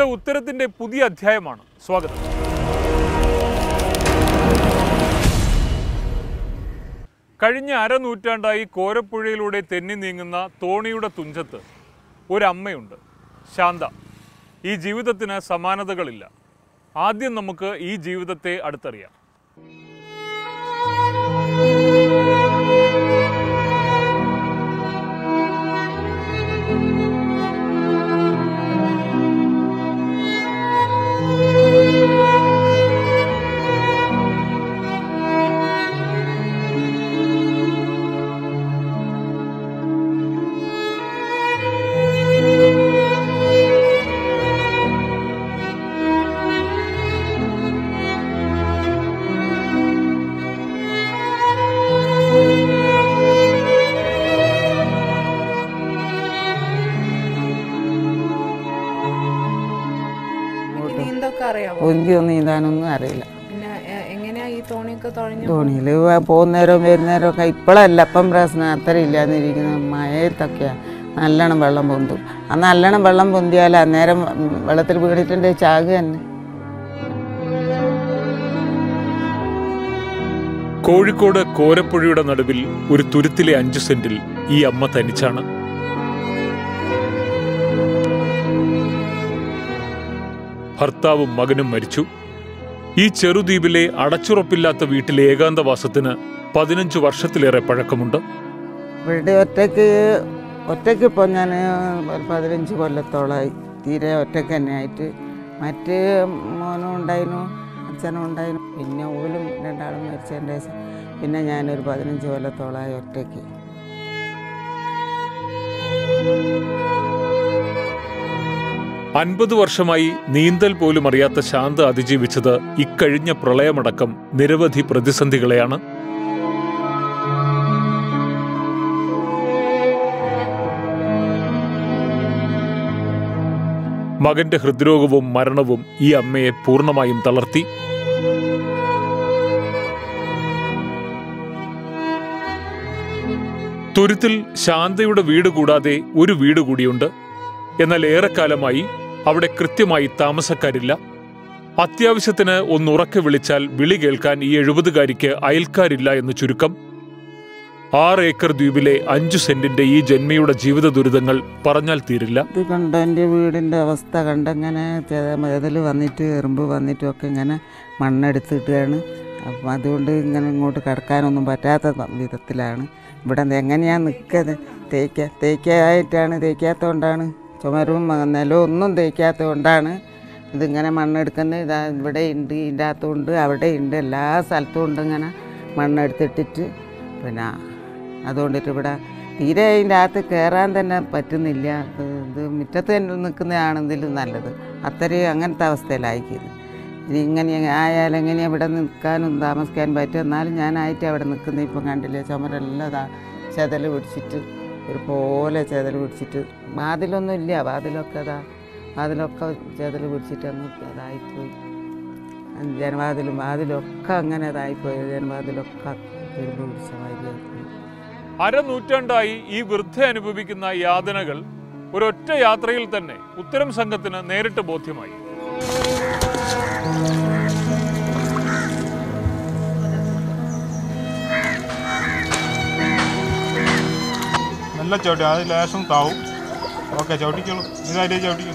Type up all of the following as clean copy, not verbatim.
ഇത് ഉത്തരത്തിൻ്റെ പുതിയ അധ്യായമാണ്. സ്വാഗതം. കഴിഞ്ഞ അരനൂറ്റാണ്ടായി കോരപ്പുഴയിലൂടെ തെന്നി നീങ്ങുന്ന തോണിയുടെ തുഞ്ചത്ത് ഒരമ്മയുണ്ട്, ശാന്ത. ഈ ജീവിതത്തിന് സമാനതകളില്ല. ആദ്യം നമുക്ക് ഈ ജീവിതത്തെ അടുത്തറിയാം. എനിക്കൊന്നും നീന്താനൊന്നും അറിയില്ല. തോണിയിൽ പോകുന്നേരവും വരുന്നേരവും ഒക്കെ ഇപ്പോഴല്ല, ഇപ്പം പ്രശ്നം അത്ര ഇല്ലാന്നിരിക്കുന്ന മഴയത്തൊക്കെയാണ് നല്ലോണം വെള്ളം പൊന്തും. ആ നല്ലോണം വെള്ളം പൊന്തിയാൽ അന്നേരം വെള്ളത്തിൽ വീണിട്ടുണ്ടെങ്കിൽ ചാകുക തന്നെ. കോഴിക്കോട് കോരപ്പുഴയുടെ നടുവിൽ ഒരു തുരുത്തിലെ 5 സെന്റിൽ ഈ അമ്മ തനിച്ചാണ്. ഭർത്താവും മകനും മരിച്ചു. ഈ ചെറുദ്വീപിലെ അടച്ചുറപ്പില്ലാത്ത വീട്ടിലെ ഏകാന്തവാസത്തിന് 15 വർഷത്തിലേറെ പഴക്കമുണ്ട്. ഇവിടെ ഒറ്റയ്ക്ക് ഇപ്പോൾ ഞാൻ 15 കൊല്ലത്തോളമായി തീരെ ഒറ്റയ്ക്ക് തന്നെ ആയിട്ട്. മറ്റ് മോനും ഉണ്ടായിരുന്നു, അച്ഛനും ഉണ്ടായിരുന്നു. പിന്നെ ഓലും രണ്ടാളും മരിച്ചതിൻ്റെ ശേഷം പിന്നെ ഞാനൊരു 15 കൊല്ലത്തോളമായി ഒറ്റയ്ക്ക്. അൻപത് വർഷമായി നീന്തൽ പോലും അറിയാത്ത ശാന്ത അതിജീവിച്ചത് ഇക്കഴിഞ്ഞ പ്രളയമടക്കം നിരവധി പ്രതിസന്ധികളെയാണ്. മകന്റെ ഹൃദ്രോഗവും മരണവും ഈ അമ്മയെ പൂർണ്ണമായും തളർത്തി. തുരുത്തിൽ ശാന്തയുടെ വീട് കൂടാതെ ഒരു വീട് കൂടിയുണ്ട്. എന്നാൽ ഏറെക്കാലമായി അവിടെ കൃത്യമായി താമസക്കാരില്ല. അത്യാവശ്യത്തിന് ഒന്നുറക്കെ വിളിച്ചാൽ വിളി കേൾക്കാൻ ഈ 70കാരിക്ക് അയൽക്കാരില്ല എന്ന് ചുരുക്കം. 6 ഏക്കർ ദ്വീപിലെ 5 സെന്റിന്റെ ഈ ജന്മിയുടെ ജീവിത ദുരിതങ്ങൾ പറഞ്ഞാൽ തീരില്ല. ഇത് കണ്ട എൻ്റെ വീടിൻ്റെ അവസ്ഥ കണ്ടങ്ങനെ ഇതിൽ വന്നിട്ട് എറുമ്പ് വന്നിട്ടുമൊക്കെ ഇങ്ങനെ മണ്ണെടുത്തിട്ടാണ്. അപ്പം അതുകൊണ്ട് ഇങ്ങനെ ഇങ്ങോട്ട് കിടക്കാനൊന്നും പറ്റാത്ത വിധത്തിലാണ്. ഇവിടെ എങ്ങനെയാണ് നിൽക്കുന്നത്? തേക്കാത്തതുകൊണ്ടാണ് ചുമരും നിലവും ഒന്നും തേക്കാത്തത് കൊണ്ടാണ് ഇതിങ്ങനെ മണ്ണെടുക്കുന്നത്. ഇതാ ഇവിടെ ഉണ്ട്, ഇതിൻ്റെ അകത്തുണ്ട്, അവിടെ ഉണ്ട്, എല്ലാ സ്ഥലത്തും ഉണ്ട് ഇങ്ങനെ മണ്ണെടുത്തിട്ടിട്ട്. പിന്നെ അതുകൊണ്ടിട്ട് ഇവിടെ തീരെ ഇതിൻ്റെ അകത്ത് കയറാൻ തന്നെ പറ്റുന്നില്ല. ഇത് മുറ്റത്ത് തന്നെ നിൽക്കുന്നതാണെങ്കിലും നല്ലത്. അത്രയും അങ്ങനത്തെ അവസ്ഥയിലായിരിക്കുന്നത്. ഇനി ഇങ്ങനെ ആയാലും എങ്ങനെയാണ് ഇവിടെ നിൽക്കാനും താമസിക്കാനും പറ്റും. എന്നാലും ഞാനായിട്ട് അവിടെ നിൽക്കുന്നത്. ഇപ്പം കണ്ടില്ലേ, ചുമരെല്ലാം ചെതൽ പിടിച്ചിട്ട് ഒരുപോലെ ചെതൽ പിടിച്ചിട്ട്. വാതിലൊന്നും ഇല്ല, വാതിലൊക്കെ ചെതൽ പിടിച്ചിട്ട് അങ്ങ് അതായിപ്പോയി. വാതിലൊക്കെ അങ്ങനെ അതായിപ്പോയി. ജനവാതിലൊക്കെ തുരുമ്പ് പിടിച്ച മാതിരിയായിപ്പോയി. അരനൂറ്റാണ്ടായി ഈ വൃദ്ധ അനുഭവിക്കുന്ന യാതനകൾ ഒരൊറ്റ യാത്രയിൽ തന്നെ ഉത്തരം സംഘത്തിന് നേരിട്ട് ബോധ്യമായി. നല്ല ചവിട്ടി, അത് ലേശം താവും. ഓക്കെ, ചവിട്ടിക്കോളൂ. ഇതായിട്ട് ചവിട്ടിക്കോ.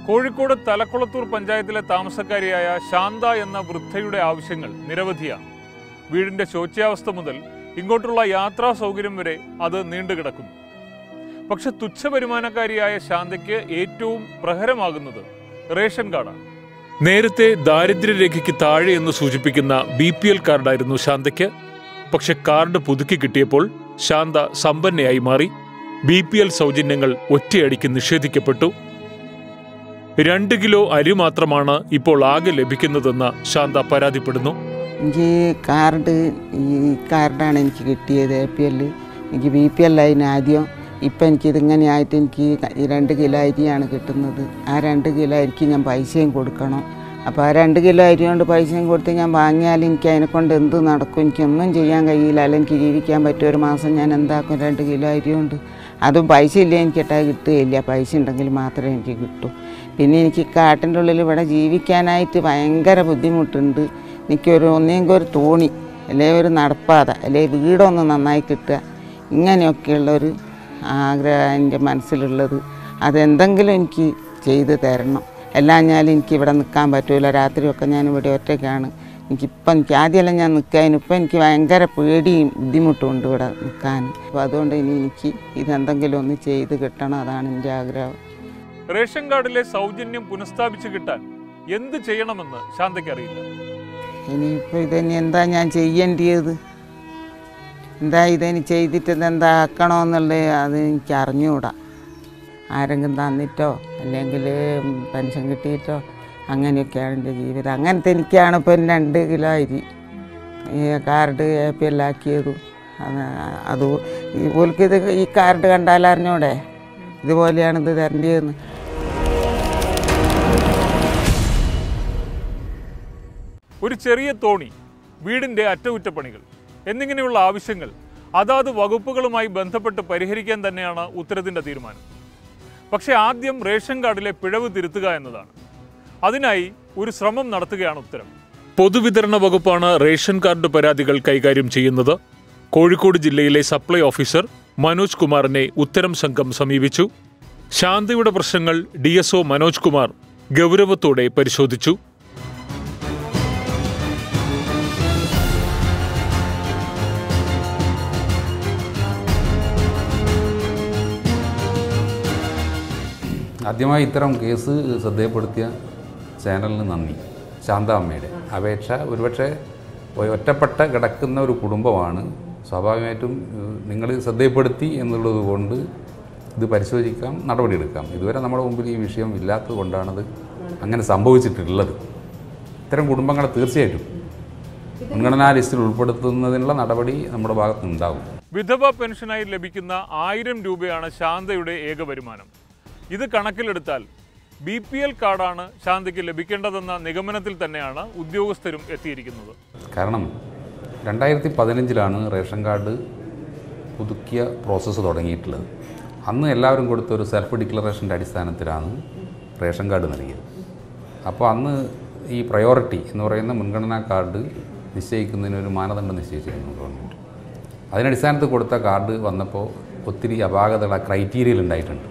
കോഴിക്കോട് തലക്കുളത്തൂർ പഞ്ചായത്തിലെ താമസക്കാരിയായ ശാന്ത എന്ന വൃദ്ധയുടെ ആവശ്യങ്ങൾ നിരവധിയാണ്. വീടിന്റെ ശോച്യാവസ്ഥ മുതൽ ഇങ്ങോട്ടുള്ള യാത്രാ സൗകര്യം വരെ അത് നീണ്ടുകിടക്കുന്നു. പക്ഷെ തുച്ഛ വരുമാനക്കാരിയായ ശാന്തയ്ക്ക് ഏറ്റവും പ്രഹരമാകുന്നത് റേഷൻ കാർഡാണ്. നേരത്തെ ദാരിദ്ര്യരേഖയ്ക്ക് താഴെ എന്ന് സൂചിപ്പിക്കുന്ന BPL കാർഡായിരുന്നു ശാന്തയ്ക്ക്. പക്ഷെ കാർഡ് പുതുക്കി കിട്ടിയപ്പോൾ ശാന്ത സമ്പന്നയായി മാറി. BPL സൗജന്യങ്ങൾ ഒറ്റയടിക്ക് നിഷേധിക്കപ്പെട്ടു. 2 കിലോ അരി മാത്രമാണ് ഇപ്പോൾ ആകെ ലഭിക്കുന്നതെന്ന് ശാന്ത പരാതിപ്പെടുന്നു. എനിക്ക് ഈ കാർഡാണ് എനിക്ക് കിട്ടിയത്. APL. എനിക്ക് BPL ആയിരുന്നു ആദ്യം. ഇപ്പം എനിക്കിതിങ്ങനെ ആയിട്ട് എനിക്ക് 2 കിലോ അരിയാണ് കിട്ടുന്നത്. ആ 2 കിലോ അരിക്ക് ഞാൻ പൈസയും കൊടുക്കണം. അപ്പോൾ ആ 2 കിലോ അരി കൊണ്ട് പൈസയും കൊടുത്ത് ഞാൻ വാങ്ങിയാൽ എനിക്ക് അതിനെക്കൊണ്ട് എന്ത് നടക്കും? എനിക്കൊന്നും ചെയ്യാൻ കഴിയില്ല. അല്ലെങ്കിൽ എനിക്ക് ജീവിക്കാൻ പറ്റും. ഒരു മാസം ഞാൻ എന്താക്കും 2 കിലോ അരി കൊണ്ട്? അതും പൈസ ഇല്ല, എനിക്കിട്ടാൽ കിട്ടുകയില്ല. പൈസ ഉണ്ടെങ്കിൽ മാത്രമേ എനിക്ക് കിട്ടൂ. പിന്നെ എനിക്ക് കാട്ടിൻ്റെ ഉള്ളിൽ ഇവിടെ ജീവിക്കാനായിട്ട് ഭയങ്കര ബുദ്ധിമുട്ടുണ്ട്. ഒന്നെങ്കിൽ ഒരു തോണി, അല്ലെങ്കിൽ ഒരു നടപ്പാത, അല്ലെങ്കിൽ വീടൊന്ന് നന്നായി കിട്ടുക, ഇങ്ങനെയൊക്കെയുള്ളൊരു ആഗ്രഹം എൻ്റെ മനസ്സിലുള്ളത്. അതെന്തെങ്കിലും എനിക്ക് ചെയ്ത് തരണം. എല്ലാം ഞാനും എനിക്കിവിടെ നിൽക്കാൻ പറ്റില്ല. രാത്രിയൊക്കെ ഞാനിവിടെ ഒറ്റയ്ക്കാണ്. എനിക്ക് ആദ്യമെല്ലാം ഞാൻ നിൽക്കാനും ഇപ്പം എനിക്ക് ഭയങ്കര പേടിയും ബുദ്ധിമുട്ടുമുണ്ട് ഇവിടെ നിൽക്കാൻ. അപ്പോൾ അതുകൊണ്ട് എനിക്ക് ഇതെന്തെങ്കിലും ഒന്ന് ചെയ്ത് കിട്ടണം. അതാണ് എൻ്റെ ആഗ്രഹം. റേഷൻ കാർഡിലെ സൗജന്യം പുനഃസ്ഥാപിച്ച് കിട്ടാൻ എന്ത് ചെയ്യണമെന്ന് ശാന്തയ്ക്ക് അറിയില്ല. ഇനിയിപ്പോൾ ഇതന്നെ എന്താ ഞാൻ ചെയ്യേണ്ടത്? എന്താ ഇതെനി ചെയ്തിട്ട് എന്താ ആക്കണമെന്നുള്ളത് അത് എനിക്ക് അറിഞ്ഞുകൂടാ. ആരെങ്കിലും തന്നിട്ടോ അല്ലെങ്കിൽ പെൻഷൻ കിട്ടിയിട്ടോ അങ്ങനെയൊക്കെയാണ് എൻ്റെ ജീവിതം. അങ്ങനത്തെ എനിക്കാണ് ഇപ്പം 2 കിലോ അരി കാർഡ് APL ആക്കിയതും. അത് ഇതുപോലിത് ഈ കാർഡ് കണ്ടാൽ അറിഞ്ഞൂടെ ഇതുപോലെയാണ് ഇത് തരേണ്ടതെന്ന്. ഒരു ചെറിയ തോണി, വീടിൻ്റെ അറ്റകുറ്റപ്പണികൾ എന്നിങ്ങനെയുള്ള ആവശ്യങ്ങൾ അതാത് വകുപ്പുകളുമായി ബന്ധപ്പെട്ട് പരിഹരിക്കാൻ തന്നെയാണ് ഉത്തരത്തിൻ്റെ തീരുമാനം. പക്ഷേ ആദ്യം റേഷൻ കാർഡിലെ പിഴവ് തിരുത്തുക എന്നതാണ്. അതിനായി ഒരു ശ്രമം നടത്തുകയാണ് ഉത്തരം. പൊതുവിതരണ വകുപ്പാണ് റേഷൻ കാർഡ് പരാതികൾ കൈകാര്യം ചെയ്യുന്നത്. കോഴിക്കോട് ജില്ലയിലെ സപ്ലൈ ഓഫീസർ മനോജ് കുമാറിനെ ഉത്തരം സംഘം സമീപിച്ചു. ശാന്തയുടെ പ്രശ്നങ്ങൾ DSO മനോജ് കുമാർ ഗൗരവത്തോടെ പരിശോധിച്ചു. ആദ്യമായി ഇത്തരം കേസ് ശ്രദ്ധയപ്പെടുത്തിയ ചാനലിന് നന്ദി. ശാന്ത അമ്മയുടെ അപേക്ഷ ഒരുപക്ഷെ ഒറ്റപ്പെട്ട കിടക്കുന്ന ഒരു കുടുംബമാണ്. സ്വാഭാവികമായിട്ടും നിങ്ങൾ ശ്രദ്ധയപ്പെടുത്തി എന്നുള്ളത് കൊണ്ട് ഇത് പരിശോധിക്കാം, നടപടിയെടുക്കാം. ഇതുവരെ നമ്മുടെ മുമ്പിൽ ഈ വിഷയം ഇല്ലാത്തത് കൊണ്ടാണത് അങ്ങനെ സംഭവിച്ചിട്ടുള്ളത്. ഇത്തരം കുടുംബങ്ങളെ തീർച്ചയായിട്ടും മുൻഗണനാ ലിസ്റ്റിൽ ഉൾപ്പെടുത്തുന്നതിനുള്ള നടപടി നമ്മുടെ ഭാഗത്തുനിന്നുണ്ടാകും. വിധവ പെൻഷനായി ലഭിക്കുന്ന 1000 രൂപയാണ് ശാന്തയുടെ ഏക വരുമാനം. ഇത് കണക്കിലെടുത്താൽ BPL കാർഡാണ് ശാന്തയ്ക്ക് ലഭിക്കേണ്ടതെന്ന നിഗമനത്തിൽ തന്നെയാണ് ഉദ്യോഗസ്ഥരും എത്തിയിരിക്കുന്നത്. കാരണം 2015 റേഷൻ കാർഡ് പുതുക്കിയ പ്രോസസ്സ് തുടങ്ങിയിട്ടുള്ളത്. അന്ന് എല്ലാവരും കൊടുത്ത ഒരു സെൽഫ് ഡിക്ലറേഷൻ്റെ അടിസ്ഥാനത്തിലാണ് റേഷൻ കാർഡ് നൽകിയത്. അപ്പോൾ അന്ന് ഈ പ്രയോറിറ്റി എന്ന് പറയുന്ന മുൻഗണനാ കാർഡ് നിശ്ചയിക്കുന്നതിന് ഒരു മാനദണ്ഡം നിശ്ചയിച്ചിരുന്നു ഗവൺമെൻറ്. അതിനടിസ്ഥാനത്തിൽ കൊടുത്ത കാർഡ് വന്നപ്പോൾ ഒത്തിരി അപാകതകൾ ആ ക്രൈറ്റീരിയയിൽ ഉണ്ടായിട്ടുണ്ട്.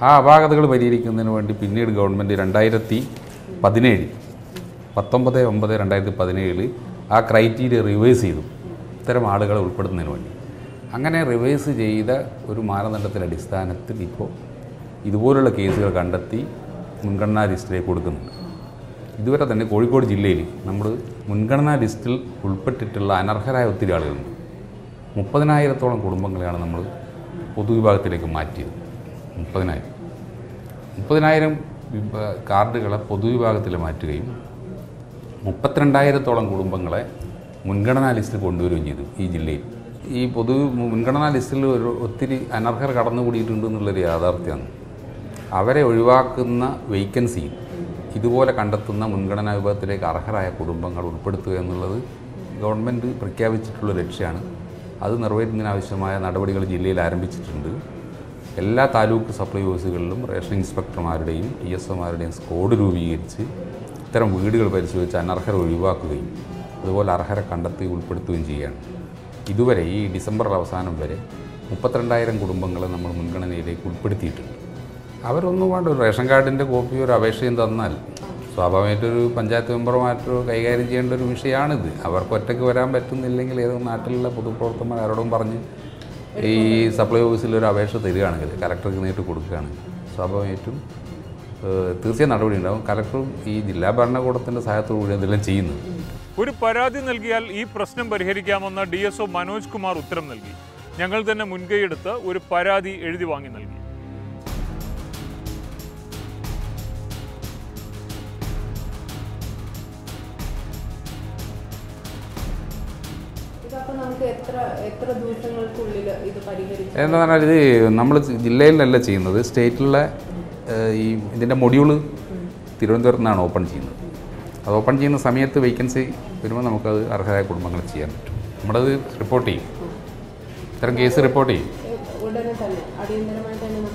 ആ അപാകതകൾ പരിഹരിക്കുന്നതിന് വേണ്ടി പിന്നീട് ഗവൺമെൻറ് 19/9/2017 ആ ക്രൈറ്റീരിയ റിവൈസ് ചെയ്തു, ഇത്തരം ആളുകളെ ഉൾപ്പെടുത്തുന്നതിന് വേണ്ടി. അങ്ങനെ റിവൈസ് ചെയ്ത ഒരു മാനദണ്ഡത്തിൻ്റെ അടിസ്ഥാനത്തിൽ ഇപ്പോൾ ഇതുപോലുള്ള കേസുകൾ കണ്ടെത്തി മുൻഗണനാ ലിസ്റ്റിലേക്ക് കൊടുക്കുന്നുണ്ട്. ഇതുവരെ തന്നെ കോഴിക്കോട് ജില്ലയിൽ നമ്മൾ മുൻഗണനാ ലിസ്റ്റിൽ ഉൾപ്പെട്ടിട്ടുള്ള അനർഹരായ ഒത്തിരി ആളുകളുണ്ട്. 30,000-ഓളം കുടുംബങ്ങളെയാണ് നമ്മൾ പൊതുവിഭാഗത്തിലേക്ക് മാറ്റിയത്. 30,000 കാർഡുകളെ പൊതുവിഭാഗത്തിൽ മാറ്റുകയും 32,000-ഓളം കുടുംബങ്ങളെ മുൻഗണനാ ലിസ്റ്റിൽ കൊണ്ടുവരികയും ചെയ്തു. ഈ ജില്ലയിൽ ഈ മുൻഗണനാ ലിസ്റ്റിൽ ഒത്തിരി അനർഹർ കടന്നുകൂടിയിട്ടുണ്ട് എന്നുള്ളൊരു യാഥാർത്ഥ്യമാണ്. അവരെ ഒഴിവാക്കുന്ന വേക്കൻസി ഇതുപോലെ കണ്ടെത്തുന്ന മുൻഗണനാ വിഭാഗത്തിലേക്ക് അർഹരായ കുടുംബങ്ങൾ ഉൾപ്പെടുത്തുക എന്നുള്ളത് ഗവൺമെൻറ് പ്രഖ്യാപിച്ചിട്ടുള്ള ലക്ഷ്യമാണ്. അത് നിറവേറ്റുന്നതിനാവശ്യമായ നടപടികൾ ജില്ലയിൽ ആരംഭിച്ചിട്ടുണ്ട്. എല്ലാ താലൂക്ക് സപ്ലൈ ഓഫീസുകളിലും റേഷൻ ഇൻസ്പെക്ടർമാരുടെയും TSOമാരുടെയും സ്ക്വാഡ് രൂപീകരിച്ച് ഇത്തരം വീടുകൾ പരിശോധിച്ച് അനർഹരെ ഒഴിവാക്കുകയും അതുപോലെ അർഹരെ കണ്ടെത്തി ഉൾപ്പെടുത്തുകയും ചെയ്യുകയാണ്. ഇതുവരെ ഈ ഡിസംബർ അവസാനം വരെ 32,000 കുടുംബങ്ങളെ നമ്മൾ മുൻഗണനയിലേക്ക് ഉൾപ്പെടുത്തിയിട്ടുണ്ട്. അവരൊന്നും വേണ്ട, ഒരു റേഷൻ കാർഡിൻ്റെ കോപ്പിയോ ഒരു അപേക്ഷയും തന്നാൽ സ്വാഭാവികമായിട്ടൊരു പഞ്ചായത്ത് മെമ്പർമാരോ കൈകാര്യം ചെയ്യേണ്ട ഒരു വിഷയമാണിത്. അവർക്ക് ഒറ്റയ്ക്ക് വരാൻ പറ്റുന്നില്ലെങ്കിൽ ഏതൊരു നാട്ടിലുള്ള പൊതുപ്രവർത്തകന്മാർ ആരോടും പറഞ്ഞ് ഈ സപ്ലൈ ഓഫീസിൽ ഒരു അപേക്ഷ തരികയാണെങ്കിൽ, കലക്ടർക്ക് നേരിട്ട് കൊടുക്കുകയാണെങ്കിൽ സ്വാഭാവികമായിട്ടും തീർച്ചയായും നടപടി ഉണ്ടാകും. കലക്ടറും ഈ ജില്ലാ ഭരണകൂടത്തിൻ്റെ സഹായത്തോടുകൂടി ഇതെല്ലാം ചെയ്യുന്നത്. ഒരു പരാതി നൽകിയാൽ ഈ പ്രശ്നം പരിഹരിക്കാമെന്ന DSO മനോജ് കുമാർ ഉത്തരം നൽകി. ഞങ്ങൾ തന്നെ മുൻകൈയെടുത്ത് ഒരു പരാതി എഴുതി വാങ്ങി നൽകി. എന്താ പറഞ്ഞാൽ ഇത് നമ്മൾ ജില്ലയിലല്ല ചെയ്യുന്നത്, സ്റ്റേറ്റിലുള്ള ഇതിൻ്റെ മൊഡ്യൂള് തിരുവനന്തപുരത്ത് നിന്നാണ് ഓപ്പൺ ചെയ്യുന്നത്. അത് ഓപ്പൺ ചെയ്യുന്ന സമയത്ത് വേക്കൻസി വരുമ്പോൾ നമുക്കത് അർഹരായ കുടുംബങ്ങൾ ചെയ്യാൻ പറ്റും. നമ്മളത് റിപ്പോർട്ട് ചെയ്യും, ഇത്തരം കേസ് റിപ്പോർട്ട് ചെയ്യും.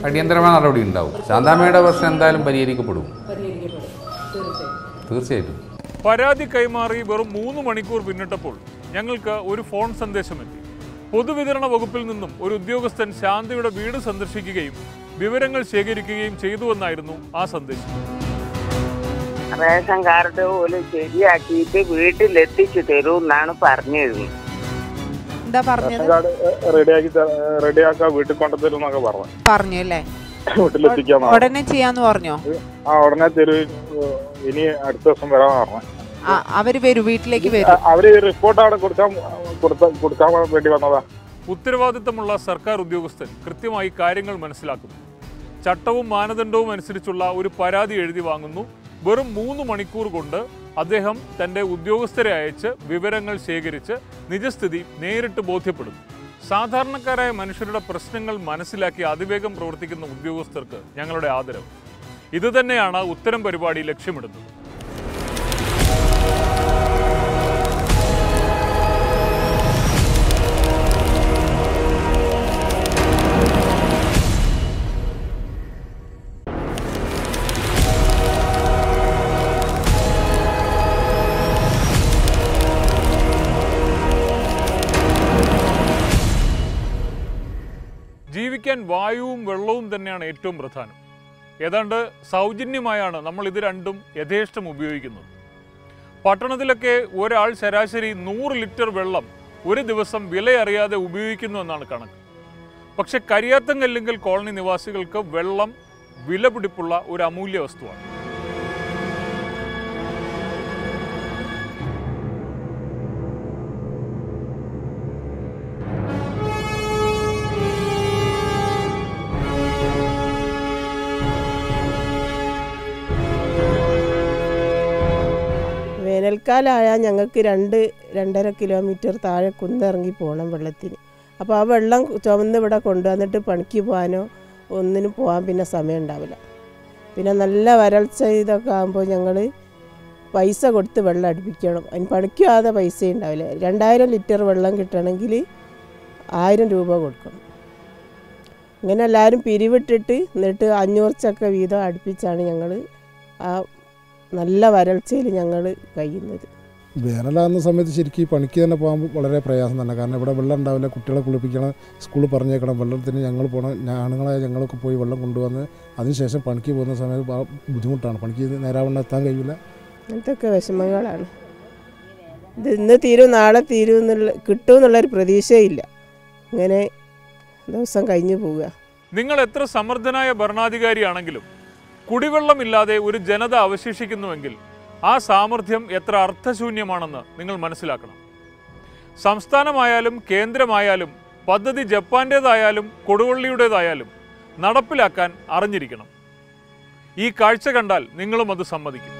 അടിയന്തരമായ നടപടി ഉണ്ടാവും. ശാന്താമ്മയുടെ പ്രശ്നം എന്തായാലും പരിഹരിക്കപ്പെടും, തീർച്ചയായിട്ടും. പരാതി കൈമാറി വെറും 3 മണിക്കൂർ പിന്നിട്ടപ്പോൾ ഞങ്ങൾക്ക് ഒരു ഫോൺ സന്ദേശമെത്തി. പൊതുവിതരണ വകുപ്പിൽ നിന്നും ഒരു ഉദ്യോഗസ്ഥൻ ശാന്തയുടെ വീട് സന്ദർശിക്കുകയും വിവരങ്ങൾ ശേഖരിക്കുകയും ചെയ്തുവെന്നായിരുന്നു ആ സന്ദേശം. റേഷൻ കാർഡ് പോലും ശരിയാക്കിയിട്ട് വീട്ടിലെത്തിച്ചു തരുമെന്നാണ് പറഞ്ഞിരുന്നത്. എന്താ പറഞ്ഞത്? റെഡിയാക്കാൻ വീട്ടിൽ കൊണ്ടുതരും എന്നൊക്കെ പറഞ്ഞു അല്ലേ? വീട്ടിലെത്തിക്കാൻ ഉടനെ ചെയ്യാന്ന് പറഞ്ഞോ? ഉടനെ തരും, ഇനി അടുത്ത ദിവസം വരാൻ പറഞ്ഞു. അവര് വരും, വീട്ടിലേക്ക് വരും. അവര് റിപ്പോർട്ട് അവിടെ കൊടുക്കാൻ വേണ്ടി വന്നതാ. ഉത്തരവാദിത്തമുള്ള സർക്കാർ ഉദ്യോഗസ്ഥൻ കൃത്യമായി കാര്യങ്ങൾ മനസ്സിലാക്കുന്നു. ചട്ടവും മാനദണ്ഡവും അനുസരിച്ചുള്ള ഒരു പരാതി എഴുതി വാങ്ങുന്നു. വെറും 3 മണിക്കൂർ കൊണ്ട് അദ്ദേഹം തൻ്റെ ഉദ്യോഗസ്ഥരെ അയച്ച് വിവരങ്ങൾ ശേഖരിച്ച് നിജസ്ഥിതി നേരിട്ട് ബോധ്യപ്പെടുന്നു. സാധാരണക്കാരായ മനുഷ്യരുടെ പ്രശ്നങ്ങൾ മനസ്സിലാക്കി അതിവേഗം പ്രവർത്തിക്കുന്ന ഉദ്യോഗസ്ഥർക്ക് ഞങ്ങളുടെ ആദരവ്. ഇതുതന്നെയാണ് ഉത്തരം പരിപാടി ലക്ഷ്യമിടുന്നത്. ജീവിക്കാൻ വായുവും വെള്ളവും തന്നെയാണ് ഏറ്റവും പ്രധാനം. ഏതാണ്ട് സൗജന്യമായാണ് നമ്മൾ ഇത് രണ്ടും യഥേഷ്ടം ഉപയോഗിക്കുന്നത്. പട്ടണത്തിലൊക്കെ ഒരാൾ ശരാശരി 100 ലിറ്റർ വെള്ളം ഒരു ദിവസം വിലയറിയാതെ ഉപയോഗിക്കുന്നു എന്നാണ് കണക്ക്. പക്ഷെ കരിയാത്തങ്കല്ലിങ്കൽ കോളനി നിവാസികൾക്ക് വെള്ളം വിലപിടിപ്പുള്ള ഒരു അമൂല്യ വസ്തുവാണ്. വേനൽക്കാലമായാൽ ഞങ്ങൾക്ക് 2-2.5 കിലോമീറ്റർ താഴെ കുന്നിറങ്ങി പോകണം വെള്ളത്തിന്. അപ്പോൾ ആ വെള്ളം ചുമന്ന് ഇവിടെ കൊണ്ടുവന്നിട്ട് പണിക്ക് പോകാനോ ഒന്നിനും പോകാൻ പിന്നെ സമയം ഉണ്ടാവില്ല. പിന്നെ നല്ല വരൾച്ച ഇതൊക്കെ ആകുമ്പോൾ ഞങ്ങൾ പൈസ കൊടുത്ത് വെള്ളം അടുപ്പിക്കണം. അതിന് പണിക്ക് പോകാതെ പൈസ ഉണ്ടാവില്ല. 2000 ലിറ്റർ വെള്ളം കിട്ടണമെങ്കിൽ 1000 രൂപ കൊടുക്കണം. ഇങ്ങനെ എല്ലാവരും പിരിവിട്ടിട്ട് എന്നിട്ട് 500 ചക്ക വീതം അടുപ്പിച്ചാണ് ഞങ്ങൾ ആ നല്ല വരൾച്ചയിൽ ഞങ്ങൾ കഴിയുന്നത്. വേനലാകുന്ന സമയത്ത് ശരിക്കും പണിക്ക് തന്നെ പോകാൻ വളരെ പ്രയാസം തന്നെ. കാരണം ഇവിടെ വെള്ളം ഉണ്ടാവില്ല, കുട്ടികളെ കുളിപ്പിക്കണം, സ്കൂളിൽ പറഞ്ഞേക്കണം. വെള്ളത്തിന് ഞങ്ങൾ പോകണം, ആണുങ്ങളായ ഞങ്ങളൊക്കെ പോയി വെള്ളം കൊണ്ടുവന്ന് അതിനുശേഷം പണിക്ക് പോകുന്ന സമയത്ത് ബുദ്ധിമുട്ടാണ്. പണിക്ക് നേരാവണ്ണം എത്താൻ കഴിയില്ല. അങ്ങനത്തൊക്കെ വിഷമങ്ങളാണ്. ഇത് ഇന്ന് തീരും നാളെ തീരും കിട്ടും എന്നുള്ളൊരു പ്രതീക്ഷയില്ല. ഇങ്ങനെ ദിവസം കഴിഞ്ഞു പോവുക. നിങ്ങൾ എത്ര സമർത്ഥനായ ഭരണാധികാരിയാണെങ്കിലും കുടിവെള്ളമില്ലാതെ ഒരു ജനത അവശേഷിക്കുന്നുവെങ്കിൽ ആ സാമർഥ്യം എത്ര അർത്ഥശൂന്യമാണെന്ന് നിങ്ങൾ മനസ്സിലാക്കണം. സംസ്ഥാനമായാലും കേന്ദ്രമായാലും പദ്ധതി ജപ്പാൻ്റേതായാലും കൊടുവള്ളിയുടേതായാലും നടപ്പിലാക്കാൻ അറിഞ്ഞിരിക്കണം. ഈ കാഴ്ച കണ്ടാൽ നിങ്ങളും അത് സമ്മതിക്കും.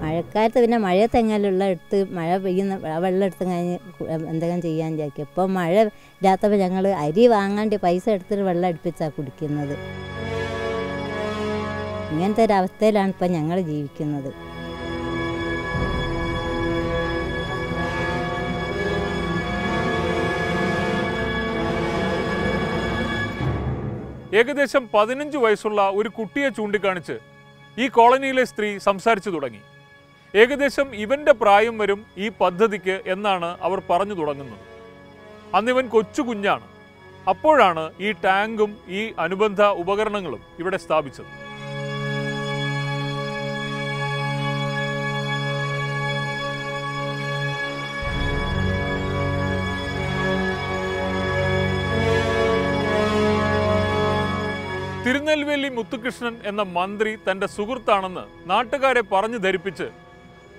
മഴക്കാലത്ത് പിന്നെ മഴയത്തെങ്ങാനുള്ള എടുത്ത് മഴ പെയ്യുന്ന വെള്ളം എടുത്ത് കഴിഞ്ഞ് എന്തെങ്കിലും ചെയ്യാൻ വിചാരിക്കും. ഇപ്പോൾ മഴ ഇല്ലാത്തപ്പോൾ ഞങ്ങൾ അരി വാങ്ങാണ്ട് പൈസ എടുത്തിട്ട് വെള്ളം അടുപ്പിച്ചാണ് കുടിക്കുന്നത്. ഇങ്ങനത്തെ ഒരവസ്ഥയിലാണ് ഇപ്പം ഞങ്ങൾ ജീവിക്കുന്നത്. ഏകദേശം 15 വയസ്സുള്ള ഒരു കുട്ടിയെ ചൂണ്ടിക്കാണിച്ച് ഈ കോളനിയിലെ സ്ത്രീ സംസാരിച്ചു തുടങ്ങി. ഏകദേശം ഇവന്റെ പ്രായം വരും ഈ പദ്ധതിക്ക് എന്നാണ് അവർ പറഞ്ഞു തുടങ്ങുന്നത്. അന്നിവൻ കൊച്ചു കുഞ്ഞാണ്. അപ്പോഴാണ് ഈ ടാങ്കും ഈ അനുബന്ധ ഉപകരണങ്ങളും ഇവിടെ സ്ഥാപിച്ചത്. തിരുനെൽവേലി മുത്തുകൃഷ്ണൻ എന്ന മന്ത്രി തൻ്റെ സുഹൃത്താണെന്ന് നാട്ടുകാരെ പറഞ്ഞു ധരിപ്പിച്ച്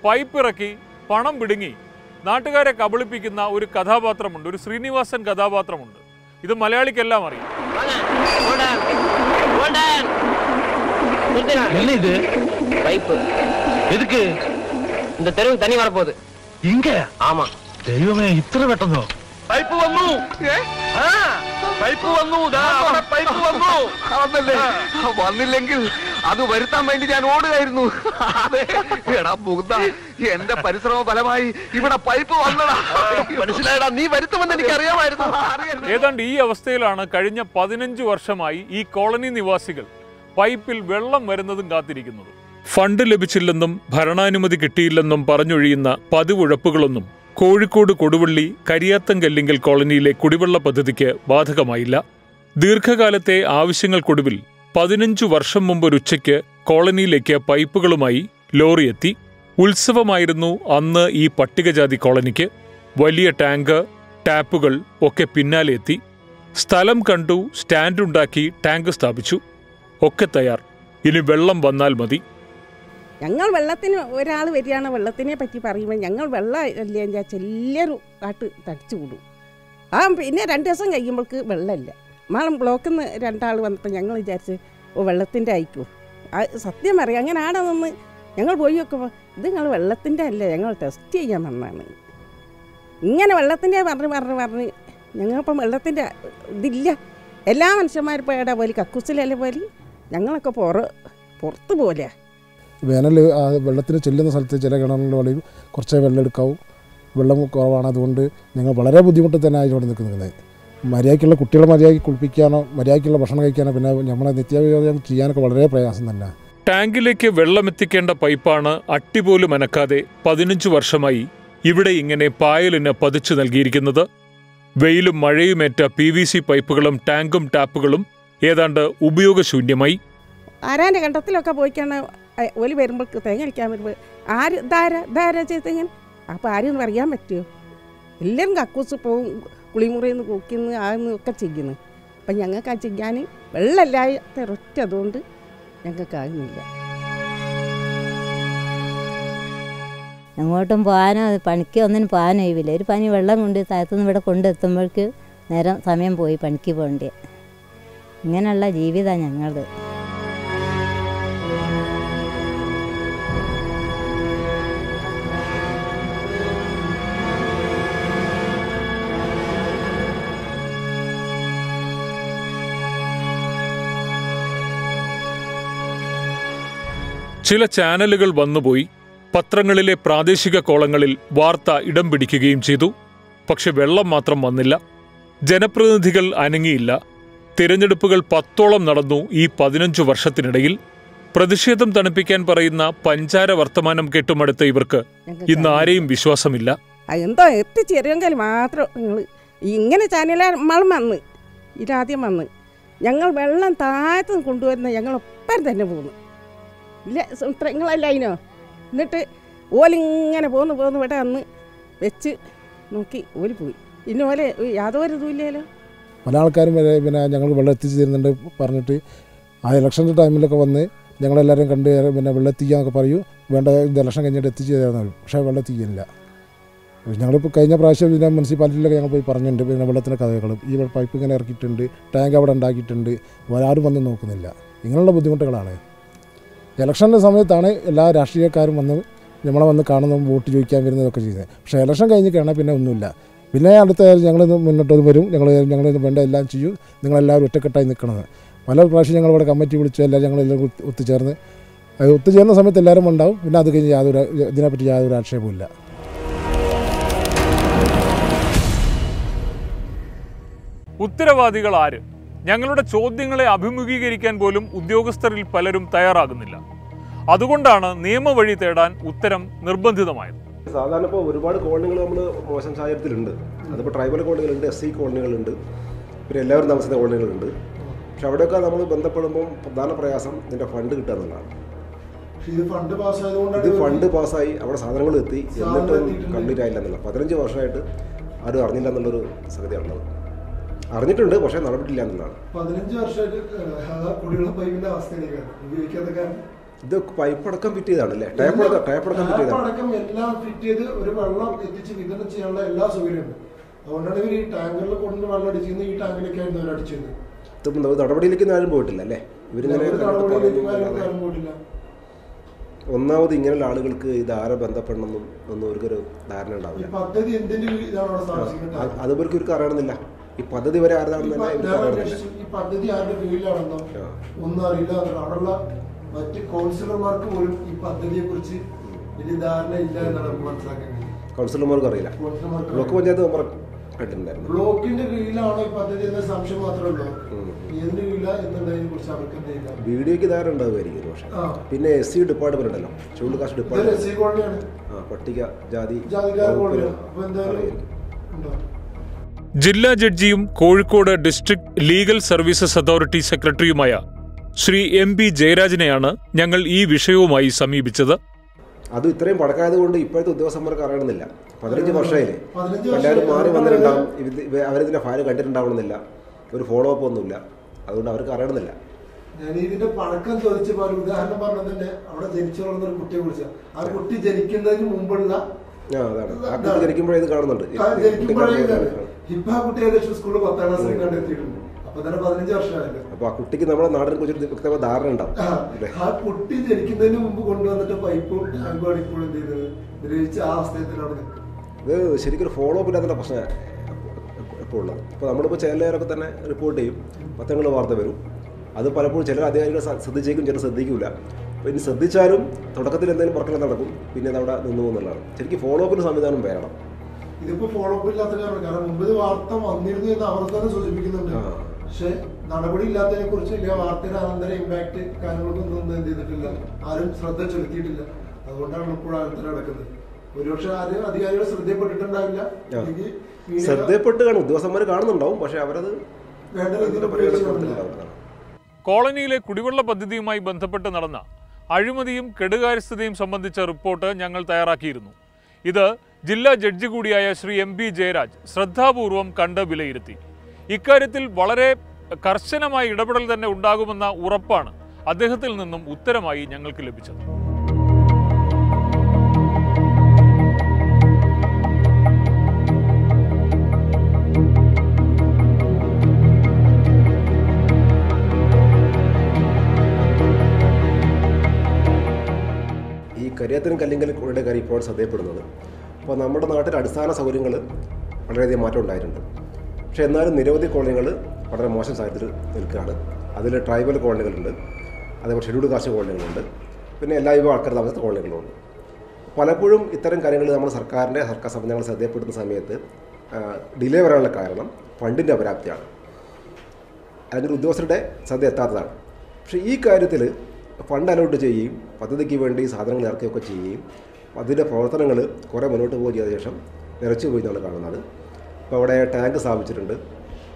പൈപ്പിറക്കി പണം പിടുങ്ങി നാട്ടുകാരെ കബളിപ്പിക്കുന്ന ഒരു കഥാപാത്രമുണ്ട്, ഒരു ശ്രീനിവാസൻ കഥാപാത്രമുണ്ട്. ഇത് മലയാളിക്കെല്ലാം അറിയാം. என்ன இது பைப்பு எதுக்கு இந்த தெருவுக்கு தண்ணி வரப்போகுது இங்க ஆமா தெய்வமே இத்தனை வெட்டணும் പൈപ്പ് വന്നു പൈപ്പ് വന്നു പൈപ്പ് വന്നു അതല്ലേ വന്നില്ലെങ്കിൽ അത് വരുത്താൻ വേണ്ടി ഞാൻ ഓടുകയായിരുന്നു എടാ മുകുന്ദ എന്റെ പരിശ്രമ ഫലമായി ഇവിടെ പൈപ്പ് വന്നടാ മനസ്സിലായടാ നീ വരുത്തുമെന്ന് എനിക്ക് അറിയാമായിരുന്നു ഏതാണ്ട് ഈ അവസ്ഥയിലാണ് കഴിഞ്ഞ 15 വർഷമായി ഈ കോളനി നിവാസികൾ പൈപ്പിൽ വെള്ളം വരുന്നതും കാത്തിരിക്കുന്നത്. ഫണ്ട് ലഭിച്ചില്ലെന്നും ഭരണാനുമതി കിട്ടിയില്ലെന്നും പറഞ്ഞൊഴിയുന്ന പതിവുഴപ്പുകളൊന്നും കോഴിക്കോട് കൊടുവള്ളി കരിയാത്തങ്കല്ലിങ്കൽ കോളനിയിലെ കുടിവെള്ള പദ്ധതിക്ക് ബാധകമായില്ല. ദീർഘകാലത്തെ ആവശ്യങ്ങൾക്കൊടുവിൽ 15 വർഷം മുമ്പൊരുച്ചയ്ക്ക് കോളനിയിലേക്ക് പൈപ്പുകളുമായി ലോറിയെത്തി. ഉത്സവമായിരുന്നു അന്ന് ഈ പട്ടികജാതി കോളനിക്ക്. വലിയ ടാങ്ക്, ടാപ്പുകൾ ഒക്കെ പിന്നാലെ എത്തി. സ്ഥലം കണ്ടു, സ്റ്റാൻഡുണ്ടാക്കി, ടാങ്ക് സ്ഥാപിച്ചു. ഒക്കെ തയ്യാർ. ഇനി വെള്ളം വന്നാൽ മതി. ഞങ്ങൾ വെള്ളത്തിന് ഒരാൾ വരികയാണ് വെള്ളത്തിനെ പറ്റി പറയുമ്പോൾ ഞങ്ങൾ വെള്ളം ഇല്ല വിചാരിച്ചാൽ എല്ലാവരും കാട്ട് തടിച്ചു കൂടും. പിന്നെ 2 ദിവസം കഴിയുമ്പോൾക്ക് വെള്ളമില്ല. മാളം ബ്ലോക്കിൽ നിന്ന് 2 ആൾ വന്നപ്പോൾ ഞങ്ങൾ വിചാരിച്ച് വെള്ളത്തിൻ്റെ ആയിക്കോ. സത്യം പറയാം, അങ്ങനെ ആടെ നിന്ന് ഞങ്ങൾ പോയി നോക്കുമ്പോൾ ഇത് ഞങ്ങൾ വെള്ളത്തിൻ്റെ അല്ല, ഞങ്ങൾ ടെസ്റ്റ് ചെയ്യാൻ വന്നതാണ്. ഇങ്ങനെ വെള്ളത്തിൻ്റെ പറഞ്ഞ് ഞങ്ങളിപ്പം വെള്ളത്തിൻ്റെ ഇതില്ല. എല്ലാ മനുഷ്യന്മാരും ഇപ്പോൾ എവിടെ പോലെ കക്കൂസിലല്ലേ പോലെ ഞങ്ങളൊക്കെ പുറത്ത് പോലെയാണ്. വേനൽ വെള്ളത്തിന് ചെല്ലുന്ന സ്ഥലത്ത് ചില കിണറിൻ്റെ വെള്ളം കുറച്ചേ വെള്ളം എടുക്കാവും, വെള്ളം കുറവാണ്. അതുകൊണ്ട് ഞങ്ങൾ വളരെ ബുദ്ധിമുട്ട് തന്നെ ആയിട്ടോടെ നിൽക്കുന്നത്. മര്യാദയ്ക്കുള്ള കുട്ടികളെ മര്യാദയ്ക്ക് കുളിപ്പിക്കാനോ മര്യാദയ്ക്കുള്ള ഭക്ഷണം കഴിക്കാനോ പിന്നെ നമ്മളെ നിത്യോപയോഗം ചെയ്യാനൊക്കെ വളരെ പ്രയാസം തന്നെ. ടാങ്കിലേക്ക് വെള്ളമെത്തിക്കേണ്ട പൈപ്പാണ് അട്ടിപോലും അനക്കാതെ 15 വർഷമായി ഇവിടെ ഇങ്ങനെ പായലിന് പതിച്ചു നൽകിയിരിക്കുന്നത്. വെയിലും മഴയുമേറ്റ PVC പൈപ്പുകളും ടാങ്കും ടാപ്പുകളും ഏതാണ്ട് ഉപയോഗശൂന്യമായി. ആരാൻ്റെ കണ്ടത്തിലൊക്കെ പോയിക്കാണ് ഓല് വരുമ്പോൾ തേങ്ങ അടിക്കാൻ വരുമ്പോൾ ധാര ചെയ്തെങ്ങനെ അപ്പോൾ ആരും പറയാൻ പറ്റുമോ? എല്ലാവരും കക്കൂസ് പോവും, കുളിമുറിന്ന് കൂക്കിന്ന് ആന്ന് ഒക്കെ ചെയ്യുന്നു. അപ്പം ഞങ്ങൾക്ക് ആ ചെയ്യാൻ വെള്ളമില്ലാത്ത ഒറ്റ അതുകൊണ്ട് ഞങ്ങൾക്കാകുന്നില്ല. എങ്ങോട്ടും പോകാനോ പണിക്ക് ഒന്നിനും പോകാനോ ഒഴിവില്ല. ഒരു പനി വെള്ളം കൊണ്ട് താഴത്തുനിന്ന് ഇവിടെ കൊണ്ടെത്തുമ്പോഴേക്ക് നേരം സമയം പോയി പണിക്ക് പോകണ്ടേ. ഇങ്ങനെയുള്ള ജീവിതമാണ് ഞങ്ങളത്. ചില ചാനലുകൾ വന്നുപോയി. പത്രങ്ങളിലെ പ്രാദേശിക കോളങ്ങളിൽ വാർത്ത ഇടം പിടിക്കുകയും ചെയ്തു. പക്ഷെ വെള്ളം മാത്രം വന്നില്ല. ജനപ്രതിനിധികൾ അനങ്ങിയില്ല. തിരഞ്ഞെടുപ്പുകൾ 10ഓളം നടന്നു ഈ 15 വർഷത്തിനിടയിൽ. പ്രതിഷേധം തണുപ്പിക്കാൻ പറയുന്ന പഞ്ചാര വർത്തമാനം കേട്ടുമടുത്ത ഇവർക്ക് ഇന്ന് ആരെയും വിശ്വാസമില്ല. എന്തോ എത്തിച്ചെറിയെങ്കിൽ മാത്രം നിങ്ങൾ ഇങ്ങനെ ചാനലുകൾ വന്ന് ഇതാദ്യം വന്ന് ഞങ്ങൾ വെള്ളം താഴത്ത് കൊണ്ടുവരുന്ന ഞങ്ങളൊപ്പം തന്നെ പോകുന്നു. ഇല്ല നിങ്ങളല്ല അതിനോ. എന്നിട്ട് ഓലിങ്ങനെ പോന്ന് ഇവിടെ വന്ന് വെച്ച് നോക്കി ഓല് പോയി. ഇനി ഓലെ യാതൊരു ഇതുമില്ലല്ലോ. പല ആൾക്കാരും പിന്നെ ഞങ്ങൾ വെള്ളം എത്തിച്ചു തരുന്നുണ്ട് പറഞ്ഞിട്ട് ആ ഇലക്ഷൻ്റെ ടൈമിലൊക്കെ വന്ന് ഞങ്ങളെല്ലാവരും കണ്ട് പിന്നെ വെള്ളം എത്തിക്കാന്നൊക്കെ പറയൂ. വേണ്ട ഇത് ഇലക്ഷൻ കഴിഞ്ഞിട്ട് എത്തിച്ചു തരാമെന്ന് പറയും. പക്ഷേ വെള്ളം എത്തിക്കില്ല. ഞങ്ങളിപ്പോൾ കഴിഞ്ഞ പ്രാവശ്യം പിന്നെ മുനിസിപ്പാലിറ്റിയിലൊക്കെ ഞങ്ങൾ പോയി പറഞ്ഞിട്ടുണ്ട് പിന്നെ വെള്ളത്തിൻ്റെ കഥകളും ഈ പൈപ്പ് ഇങ്ങനെ ഇറക്കിയിട്ടുണ്ട്, ടാങ്ക് അവിടെ ഉണ്ടാക്കിയിട്ടുണ്ട്, ആരും വന്ന് നോക്കുന്നില്ല. ഇങ്ങനെയുള്ള ബുദ്ധിമുട്ടുകളാണ്. ഇലക്ഷൻ്റെ സമയത്താണ് എല്ലാ രാഷ്ട്രീയക്കാരും വന്ന് നമ്മളെ വന്ന് കാണുന്നതും വോട്ട് ചോദിക്കാൻ വരുന്നതൊക്കെ ചെയ്യുന്നത്. പക്ഷേ ഇലക്ഷൻ കഴിഞ്ഞ് കഴിഞ്ഞാൽ പിന്നെ ഒന്നുമില്ല. പിന്നെ അടുത്ത ഞങ്ങൾ മുന്നോട്ട് വരും, ഞങ്ങൾ വേണ്ട എല്ലാം ചെയ്യും, നിങ്ങളെല്ലാവരും ഒറ്റക്കെട്ടായി നിൽക്കണമെന്ന്. പല പ്രാവശ്യം ഞങ്ങളിവിടെ കമ്മിറ്റി വിളിച്ചു എല്ലാവരും ഞങ്ങളെല്ലാം ഒത്തുചേർന്ന സമയത്ത് എല്ലാവരും ഉണ്ടാവും. പിന്നെ അത് കഴിഞ്ഞ് ഇതിനെപ്പറ്റി യാതൊരു ആക്ഷേപമില്ല. ഉത്തരവാദികൾ ആര്? ഞങ്ങളുടെ ചോദ്യങ്ങളെ അഭിമുഖീകരിക്കാൻ പോലും ഉദ്യോഗസ്ഥരിൽ പലരും തയ്യാറാകുന്നില്ല. അതുകൊണ്ടാണ് നിയമവഴി തേടാൻ ഉത്തരം നിർബന്ധിതമായത്. സാധാരണ ഇപ്പോൾ ഒരുപാട് കോളനികൾ നമ്മൾ മോശം സാഹചര്യത്തിലുണ്ട്. അതിപ്പോൾ ട്രൈബൽ കോളനികളുണ്ട്, SC കോളനികളുണ്ട്, പിന്നെ എല്ലാവരും താമസിക്കുന്ന കോളനികളുണ്ട്. പക്ഷെ അവിടെയൊക്കെ നമ്മൾ ബന്ധപ്പെടുമ്പോൾ പ്രധാന പ്രയാസം ഇതിൻ്റെ ഫണ്ട് കിട്ടുക എന്നുള്ളതാണ്. ഇത് ഫണ്ട് പാസ്സായി അവിടെ സാധനങ്ങൾ എത്തി എന്നിട്ട് കംപ്ലീറ്റ് ആയില്ല എന്നുള്ള 15 വർഷമായിട്ട് ആരും അറിഞ്ഞില്ല എന്നുള്ളൊരു സംഗതിയാണുള്ളത്. അറിഞ്ഞിട്ടുണ്ട്, പക്ഷേ നടപടിയില്ല എന്നുള്ളതാണ്. 15 വർഷമായിട്ട് കുടിവെള്ള പൈപ്പിന്റെ അവസ്ഥ ഇത് പൈപ്പടക്കം ഫിറ്റ് ചെയ്താണല്ലേ? ടൈപ്പടക്കം ഫിറ്റ് ചെയ്താണ്. എല്ലാം ഫിറ്റ് ചെയ്ത് ഒരു വെള്ളം എത്തിച്ച് വിതരണം ചെയ്യാനുള്ള എല്ലാ സൗകര്യമുണ്ട്. അതുകൊണ്ടാണ് ഇവർ ഈ ടാങ്കറിൽ കൊണ്ട് വെള്ളം അടിച്ചിരുന്നത്. ഈ ടാങ്കിലേക്കായിരുന്നു അവർ അടിച്ചിരുന്നത്. നടപടിയിലേക്ക് ആരും പോയിട്ടില്ല അല്ലേ? ഇവരിങ്ങനെ ഒന്നാമത് ഇങ്ങനെയുള്ള ആളുകൾക്ക് ഇത് ആരെ ബന്ധപ്പെടണമെന്നും ഒന്നും അവർക്കൊരു ധാരണ ഉണ്ടാവില്ല. അത് ഇവർക്ക് അറിയണമെന്നില്ല. ഈ പദ്ധതി വരെ ആരാണെന്ന് തന്നെ ഇവർക്ക് അറിയണമെന്നില്ല. ഈ പദ്ധതി ആരുടെ കീഴിലാണെന്നോ ഒന്നും അറിയില്ല. അവിടെയുള്ള മറ്റ് കൗൺസിലർമാർക്ക് പോലും ഈ പദ്ധതിയെ കുറിച്ച് വലിയ ധാരണ ഇല്ല എന്നാണ് നമുക്ക് മനസ്സിലാക്കാൻ കഴിയും. കൗൺസിലർമാർക്ക് അറിയില്ല. ബ്ലോക്ക് പഞ്ചായത്ത് മെമ്പർ കേട്ടിട്ടുണ്ടായിരുന്നു. ബ്ലോക്കിന്റെ കീഴിലാണോ ഈ പദ്ധതി എന്ന സംശയം മാത്രമേ ഉള്ളൂ. ഏതിന്റെ കീഴിലാ എന്നുള്ളതിനെ കുറിച്ച് അവർക്ക് എന്തെങ്കിലും വീഡിയോയ്ക്ക് ധാരണ ഉണ്ടാവുമായിരിക്കും. പക്ഷേ പിന്നെ SC ഡിപ്പാർട്ട്മെന്റ് ഉണ്ടല്ലോ, ഷെഡ്യൂൾഡ് കാസ്റ്റ് ഡിപ്പാർട്ട്മെന്റ്, പട്ടിക ജാതി ജില്ലാ ജഡ്ജിയും Kozhikode district legal services authority സെക്രട്ടറിയുമായ ശ്രീ MP ജയരാജനെയാണ് ഞങ്ങൾ ഈ വിഷയവുമായി സമീപിച്ചത്. അത് ഇത്രയും പടക്കായത് കൊണ്ട് ഇപ്പോഴത്തെ ഉദ്യോഗസ്ഥന്മാർക്ക് അറിയണമെന്നില്ല. 15 വർഷമായില്ലേ, എല്ലാവരും മാറി വന്നിട്ടുണ്ടാവും. അവരിതിന്റെ ഫയൽ കണ്ടിട്ടുണ്ടാവണമെന്നില്ല, ഒരു ഫോളോ അപ്പ് ഒന്നുമില്ല. അതുകൊണ്ട് അവർക്ക് അറിയണമെന്നില്ല. ഞാൻ ഇതിന്റെ പഴക്കം ചോദിച്ചപ്പോൾ ഒരു ഉദാഹരണം പറഞ്ഞതിന്റെ അവിടെ ജനിച്ചു വളർന്ന ഒരു കുട്ടിയെ കുറിച്ച്, ആ കുട്ടി ജനിക്കുന്നതിന് മുമ്പുള്ള ജനിക്കുമ്പോഴേ ഇത് കാണുന്നുണ്ട്. ഇപ്പൊ ആ കുട്ടി ഏകദേശം സ്കൂളിൽ 10ാം ക്ലാസ്സിൽ കണ്ടെത്തിയിട്ടുണ്ട്. അപ്പൊ തന്നെ 15 വർഷമായല്ലോ. അപ്പൊ ആ കുട്ടിക്ക് നമ്മുടെ നാടിനെ കുറിച്ച് വ്യക്തമായ ധാരണ ഉണ്ടാവും. ആ കുട്ടി ജനിക്കുന്നതിന് മുമ്പ് കൊണ്ടുവന്നിട്ട് പൈപ്പും ടാങ്കും ഇപ്പോഴും എന്ത് ചെയ്തത് ദ്രവിച്ച ആ അവസ്ഥയിലാണ് നിൽക്കുന്നത്. ഇത് ശരിക്കും ഫോളോ അപ്പ് ഇല്ലാത്ത പ്രശ്നം ഇപ്പോൾ ഉള്ളത്. ഇപ്പോൾ നമ്മളിപ്പോൾ ചിലരൊക്കെ തന്നെ റിപ്പോർട്ട് ചെയ്യും, പത്രങ്ങൾ വാർത്ത വരും. അത് പലപ്പോഴും ചില അധികാരികൾ ശ്രദ്ധിച്ചേക്കും, ചിലർ ശ്രദ്ധിക്കില്ല. അപ്പോൾ ഇനി ശ്രദ്ധിച്ചാലും തുടക്കത്തിൽ എന്തെങ്കിലും വർക്കെല്ലാം നടക്കും, പിന്നെ അത് അവിടെ നിന്നു എന്നുള്ളതാണ്. ശരിക്കും ഫോളോ അപ്പിന് സംവിധാനം വേണം. ഇതിപ്പോ ഫോളോ അപ്പ് ഇല്ലാത്ത കാരണം മുമ്പ് വാർത്ത വന്നിരുന്നു എന്ന് അവർ തന്നെ സൂചിപ്പിക്കുന്നുണ്ട്. പക്ഷെ നടപടി ഇല്ലാത്തതിനെ കുറിച്ച് ഇല്ല, വാർത്തയുടെ അനന്തര ഇമ്പാക്ട് കാര്യങ്ങളൊന്നും എന്ത് ചെയ്തിട്ടില്ല, ആരും ശ്രദ്ധ ചെലുത്തിയിട്ടില്ല. അതുകൊണ്ടാണ് ഇപ്പോൾ ആൾക്കാർ നടക്കുന്നത്. ഒരുപക്ഷെ ആരും അധികാരികൾ ശ്രദ്ധപ്പെട്ടിട്ടുണ്ടാവില്ല. ശ്രദ്ധപ്പെട്ട് കാണും, ഉദ്യോഗസ്ഥന്മാർ കാണുന്നുണ്ടാവും, പക്ഷെ അവരത് വേണ്ട രീതിയിൽ ഉപയോഗിച്ചിട്ടുണ്ടാവും. കോളനിയിലെ കുടിവെള്ള പദ്ധതിയുമായി ബന്ധപ്പെട്ട് നടന്ന അഴിമതിയും കെടുകാര്യസ്ഥതയും സംബന്ധിച്ച റിപ്പോർട്ട് ഞങ്ങൾ തയ്യാറാക്കിയിരുന്നു. ഇത് ജില്ലാ ജഡ്ജി കൂടിയായ ശ്രീ MP ജയരാജ് ശ്രദ്ധാപൂർവം കണ്ട് വിലയിരുത്തി. ഇക്കാര്യത്തിൽ വളരെ കർശനമായ ഇടപെടൽ തന്നെ ഉണ്ടാകുമെന്ന ഉറപ്പാണ് അദ്ദേഹത്തിൽ നിന്നും ഉത്തരമായി ഞങ്ങൾക്ക് ലഭിച്ചത്. കരിയാത്തിനും കല്ലിങ്കലിൻ്റെ കാര്യം ഇപ്പോൾ ശ്രദ്ധയപ്പെടുന്നത്. അപ്പോൾ നമ്മുടെ നാട്ടിൽ അടിസ്ഥാന സൗകര്യങ്ങൾ വളരെയധികം മാറ്റം ഉണ്ടായിട്ടുണ്ട്. പക്ഷേ എന്നാലും നിരവധി കോളനികൾ വളരെ മോശം സാഹചര്യത്തിൽ നിൽക്കുകയാണ്. അതിൽ ട്രൈബൽ കോളനികളുണ്ട്, അതേപോലെ ഷെഡ്യൂൾഡ് കാസ്റ്റ് കോളനികളുണ്ട്, പിന്നെ എല്ലാ വിഭാഗം ആൾക്കാർ താമസിച്ച കോളനികളുണ്ട്. പലപ്പോഴും ഇത്തരം കാര്യങ്ങൾ നമ്മൾ സർക്കാർ സംവിധാനങ്ങൾ ശ്രദ്ധയപ്പെടുന്ന സമയത്ത് ഡിലേ വരാനുള്ള കാരണം ഫണ്ടിൻ്റെ അപരാപ്തിയാണ്, അല്ലെങ്കിൽ ഉദ്യോഗസ്ഥരുടെ ശ്രദ്ധ എത്താത്തതാണ്. പക്ഷേ ഈ കാര്യത്തിൽ ഫണ്ട് അലോട്ട് ചെയ്യുകയും പദ്ധതിക്ക് വേണ്ടി സാധനങ്ങൾ ഇറക്കുകയൊക്കെ ചെയ്യുകയും അതിൻ്റെ പ്രവർത്തനങ്ങൾ കുറേ മുന്നോട്ട് പോവുകയും ചെയ്ത ശേഷം നിറച്ചു പോയി എന്നാണ് കാണുന്നത്. ഇപ്പോൾ അവിടെ ടാങ്ക് സ്ഥാപിച്ചിട്ടുണ്ട്,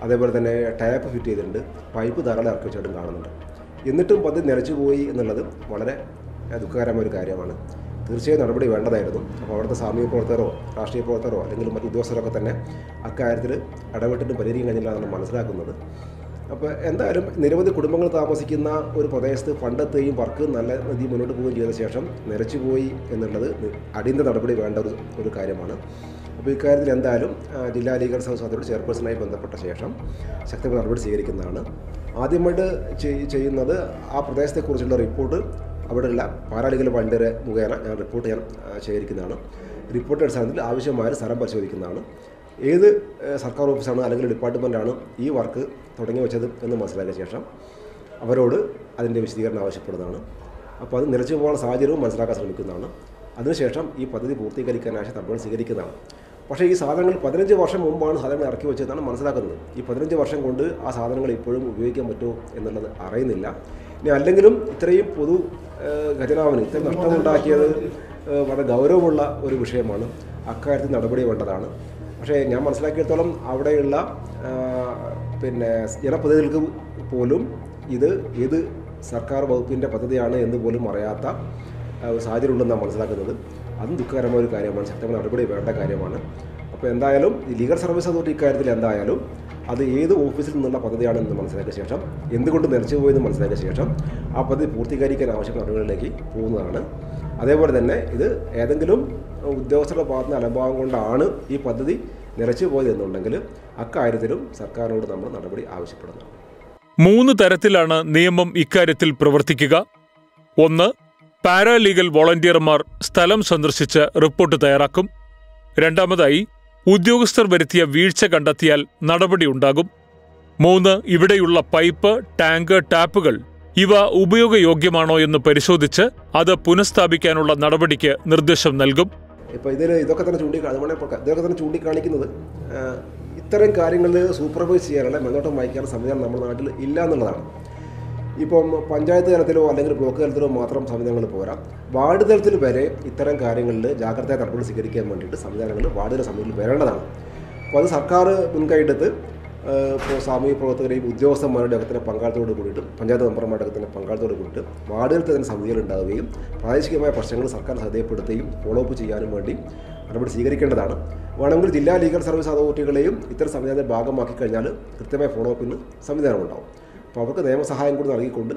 അതേപോലെ തന്നെ ടാപ്പ് ഫിറ്റ് ചെയ്തിട്ടുണ്ട്, പൈപ്പ് ധാരാളം ഇറക്കി വെച്ചിട്ടും കാണുന്നുണ്ട്. എന്നിട്ടും പദ്ധതി നിറച്ചു പോയി എന്നുള്ളത് വളരെ ദുഃഖകരമായ ഒരു കാര്യമാണ്. തീർച്ചയായും നടപടി വേണ്ടതായിരുന്നു. അപ്പോൾ അവിടുത്തെ സാമൂഹിക പ്രവർത്തകരോ രാഷ്ട്രീയ പ്രവർത്തകരോ അല്ലെങ്കിൽ മറ്റു ഉദ്യോഗസ്ഥരൊക്കെ തന്നെ അക്കാര്യത്തിൽ ഇടപെട്ടിട്ടും പരിഹരിക്കാൻ കഴിഞ്ഞില്ല എന്നാണ് മനസ്സിലാക്കുന്നത്. അപ്പോൾ എന്തായാലും നിരവധി കുടുംബങ്ങൾ താമസിക്കുന്ന ഒരു പ്രദേശത്ത് ഫണ്ടെത്തുകയും വർക്ക് നല്ല രീതിയിൽ മുന്നോട്ട് പോവുകയും ചെയ്ത ശേഷം നിറച്ചുപോയി എന്നുള്ളത് അടിയന്തര നടപടി വേണ്ട ഒരു കാര്യമാണ്. അപ്പോൾ ഇക്കാര്യത്തിൽ എന്തായാലും ജില്ലാ ലീഗൽ സർവീസ് അതോറിറ്റി ചെയർപേഴ്സണായി ബന്ധപ്പെട്ട ശേഷം ശക്തമായ നടപടി സ്വീകരിക്കുന്നതാണ്. ആദ്യമായിട്ട് ചെയ്യുന്നത് ആ പ്രദേശത്തെക്കുറിച്ചുള്ള റിപ്പോർട്ട് അവിടെയുള്ള പാരാലീഗൽ ഫണ്ട് മുഖേന റിപ്പോർട്ട് ശേഖരിക്കുന്നതാണ്. റിപ്പോർട്ട് അടിസ്ഥാനത്തിൽ ആവശ്യമായ സ്ഥലം പരിശോധിക്കുന്നതാണ്. ഏത് സർക്കാർ ഓഫീസാണ് അല്ലെങ്കിൽ ഡിപ്പാർട്ട്മെൻറ്റാണ് ഈ വർക്ക് തുടങ്ങി വെച്ചത് എന്ന് മനസ്സിലാക്കിയ ശേഷം അവരോട് അതിൻ്റെ വിശദീകരണം ആവശ്യപ്പെടുന്നതാണ്. അപ്പോൾ അത് നിലച്ചു പോകാനുള്ള സാഹചര്യവും മനസ്സിലാക്കാൻ ശ്രമിക്കുന്നതാണ്. അതിനുശേഷം ഈ പദ്ധതി പൂർത്തീകരിക്കാനായി നടപടി സ്വീകരിക്കുന്നതാണ്. പക്ഷേ ഈ സാധനങ്ങൾ 15 വർഷം മുമ്പാണ് സാധനങ്ങൾ ഇറക്കി വെച്ചതെന്നാണ് മനസ്സിലാക്കുന്നത്. ഈ 15 വർഷം കൊണ്ട് ആ സാധനങ്ങൾ ഇപ്പോഴും ഉപയോഗിക്കാൻ പറ്റുമോ എന്നുള്ളത് അറിയുന്നില്ല. ഇനി അല്ലെങ്കിലും ഇത്രയും പൊതു ഖജനാവിന് ഇത്രയും നഷ്ടമുണ്ടാക്കിയത് വളരെ ഗൗരവമുള്ള ഒരു വിഷയമാണ്. അക്കാര്യത്തിൽ നടപടി വേണ്ടതാണ്. പക്ഷേ ഞാൻ മനസ്സിലാക്കിയിടത്തോളം അവിടെയുള്ള ജനപ്രതിനിധികൾക്ക് പോലും ഇത് ഏത് സർക്കാർ വകുപ്പിൻ്റെ പദ്ധതിയാണ് എന്ന് പോലും അറിയാത്ത സാഹചര്യം ഉണ്ടെന്നാണ് മനസ്സിലാക്കുന്നത്. അതും ദുഃഖകരമായ ഒരു കാര്യമാണ്. ശക്തമായ നടപടി വേണ്ട കാര്യമാണ്. അപ്പോൾ എന്തായാലും ലീഗൽ സർവീസ് അതോറിറ്റി ഇക്കാര്യത്തിൽ എന്തായാലും അത് ഏത് ഓഫീസിൽ നിന്നുള്ള പദ്ധതിയാണെന്ന് മനസ്സിലാക്കിയ ശേഷം എന്തുകൊണ്ട് നിലച്ചു പോയെന്ന് മനസ്സിലാക്കിയ ശേഷം ആ പദ്ധതി പൂർത്തീകരിക്കാൻ ആവശ്യമായ നടപടികളിലേക്ക് പോകുന്നതാണ്. അതേപോലെ തന്നെ ഇത് ഏതെങ്കിലും ഉദ്യോഗസ്ഥരുടെ ഭാഗത്തുനിന്ന് അലംഭാവം കൊണ്ടാണ് ഈ പദ്ധതി നിലച്ചു പോയതെന്നുണ്ടെങ്കിൽ അക്കാര്യത്തിലും സർക്കാരിനോട് നമ്മൾ നടപടി ആവശ്യപ്പെടുന്നതാണ്. 3 തരത്തിലാണ് നിയമം ഇക്കാര്യത്തിൽ പ്രവർത്തിക്കുക. 1. പാരാലീഗൽ വോളണ്ടിയർമാർ സ്ഥലം സന്ദർശിച്ച് റിപ്പോർട്ട് തയ്യാറാക്കും. 2. ഉദ്യോഗസ്ഥർ വരുത്തിയ വീഴ്ച കണ്ടെത്തിയാൽ നടപടിയുണ്ടാകും. 3. ഇവിടെയുള്ള പൈപ്പ്, ടാങ്ക്, ടാപ്പുകൾ ഇവ ഉപയോഗയോഗ്യമാണോ എന്ന് പരിശോധിച്ച് അത് പുനഃസ്ഥാപിക്കാനുള്ള നടപടിക്ക് നിർദ്ദേശം നൽകും. ഇപ്പോൾ ഇതൊക്കെ തന്നെ ചൂണ്ടിക്കാണിക്കുന്നത് ഇത്തരം കാര്യങ്ങളിൽ സൂപ്പർവൈസ് ചെയ്യാനുള്ള മേൽനോട്ടം വഹിക്കാനുള്ള സംവിധാനം നമ്മുടെ നാട്ടിൽ ഇല്ല എന്നുള്ളതാണ്. ഇപ്പം പഞ്ചായത്ത് തലത്തിലോ അല്ലെങ്കിൽ ബ്ലോക്ക് തലത്തിലോ മാത്രം സംവിധാനങ്ങൾ പോരാ, വാർഡ് തലത്തിൽ വരെ ഇത്തരം കാര്യങ്ങളിൽ ജാഗ്രതാ നടപടി സ്വീകരിക്കാൻ വേണ്ടിയിട്ട് സംവിധാനങ്ങൾ വാർഡ് തല സമിതിയിൽ വരേണ്ടതാണ്. അപ്പോൾ അത് സർക്കാർ മുൻകൈയെടുത്ത് ഇപ്പോൾ സാമൂഹിക പ്രവർത്തകരെയും ഉദ്യോഗസ്ഥന്മാരുടെ ഒക്കെ തന്നെ പങ്കാളിത്തത്തോട് കൂടിയിട്ട് പഞ്ചായത്ത് മെമ്പർമാരുടെ ഒക്കെ തന്നെ പങ്കാളിത്തത്തോട് കൂടിയിട്ട് വാർഡുകൾക്ക് തന്നെ സമിതികൾ ഉണ്ടാവുകയും പ്രാദേശികമായ പ്രശ്നങ്ങൾ സർക്കാർ ശ്രദ്ധയപ്പെടുത്തുകയും ഫോളോ അപ്പ് ചെയ്യാനും വേണ്ടി നടപടി സ്വീകരിക്കേണ്ടതാണ്. വേണമെങ്കിൽ ജില്ലാ ലീഗൽ സർവീസ് അതോറിറ്റികളെയും ഇത്തരം സംവിധാനത്തെ ഭാഗമാക്കി കഴിഞ്ഞാൽ കൃത്യമായ ഫോളോ അപ്പിന് സംവിധാനം ഉണ്ടാവും. അപ്പോൾ അവർക്ക് നിയമസഹായം കൂടി നൽകിക്കൊണ്ട്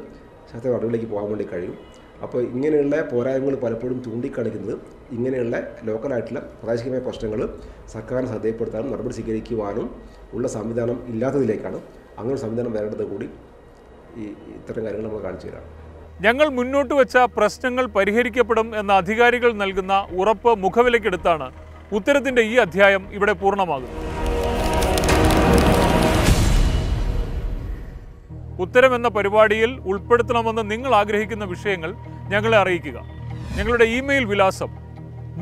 ശക്തമായ നടപടിയിലേക്ക് പോകാൻ വേണ്ടി കഴിയും. അപ്പോൾ ഇങ്ങനെയുള്ള പോരായ്മകൾ പലപ്പോഴും ചൂണ്ടിക്കാണിക്കുന്നത് ഇങ്ങനെയുള്ള ലോക്കലായിട്ടുള്ള പ്രാദേശികമായ പ്രശ്നങ്ങൾ സർക്കാരിനെ ശ്രദ്ധയപ്പെടുത്താനും നടപടി സ്വീകരിക്കുവാനും ഉള്ള സംവിധാനം ഇല്ലാത്തതിലേക്കാണ്. അങ്ങനെ ഒരു സംവിധാനം വരേണ്ടത് കൂടി ഇത്തരം കാര്യങ്ങൾ നമ്മൾ കാണിച്ചു തരാം. ഞങ്ങൾ മുന്നോട്ട് വെച്ച പ്രശ്നങ്ങൾ പരിഹരിക്കപ്പെടും എന്ന അധികാരികൾ നൽകുന്ന ഉറപ്പ് മുഖവിലക്കെടുത്താണ് ഉത്തരത്തിന്റെ ഈ അധ്യായം ഇവിടെ പൂർണ്ണമാകുന്നത്. ഉത്തരം എന്ന പരിപാടിയിൽ ഉൾപ്പെടുത്തണമെന്ന് നിങ്ങൾ ആഗ്രഹിക്കുന്ന വിഷയങ്ങൾ ഞങ്ങളെ അറിയിക്കുക. ഞങ്ങളുടെ ഇമെയിൽ വിലാസം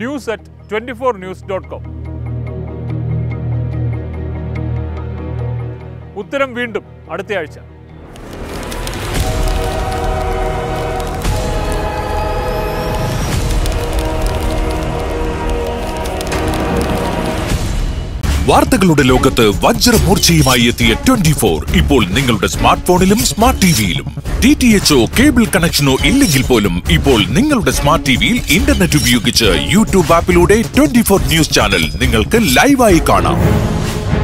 news@24news.com. ഉത്തരം വീണ്ടും അടുത്തയാഴ്ച. വാർത്തകളുടെ ലോകത്ത് വജ്രമൂർച്ചയുമായി എത്തിയ 24 ഇപ്പോൾ നിങ്ങളുടെ സ്മാർട്ട് ഫോണിലും സ്മാർട്ട് ടിവിയിലും. DTHO കേബിൾ കണക്ഷനോ ഇല്ലെങ്കിൽ പോലും ഇപ്പോൾ നിങ്ങളുടെ സ്മാർട്ട് ടിവിയിൽ ഇന്റർനെറ്റ് ഉപയോഗിച്ച് യൂട്യൂബ് ആപ്പിലൂടെ 24 ന്യൂസ് ചാനൽ നിങ്ങൾക്ക് ലൈവായി കാണാം.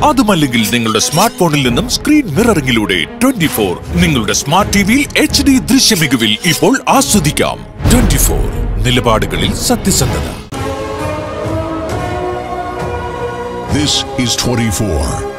അതുമല്ലെങ്കിൽ നിങ്ങളുടെ സ്മാർട്ട് ഫോണിൽ നിന്നും സ്ക്രീൻ മിററിംഗിലൂടെ 24 നിങ്ങളുടെ സ്മാർട്ട് ടിവിയിൽ HD ദൃശ്യമികവിൽ ഇപ്പോൾ ആസ്വദിക്കാം. 24 നിലപാടുകളിൽ സത്യസന്ധത. This is 24.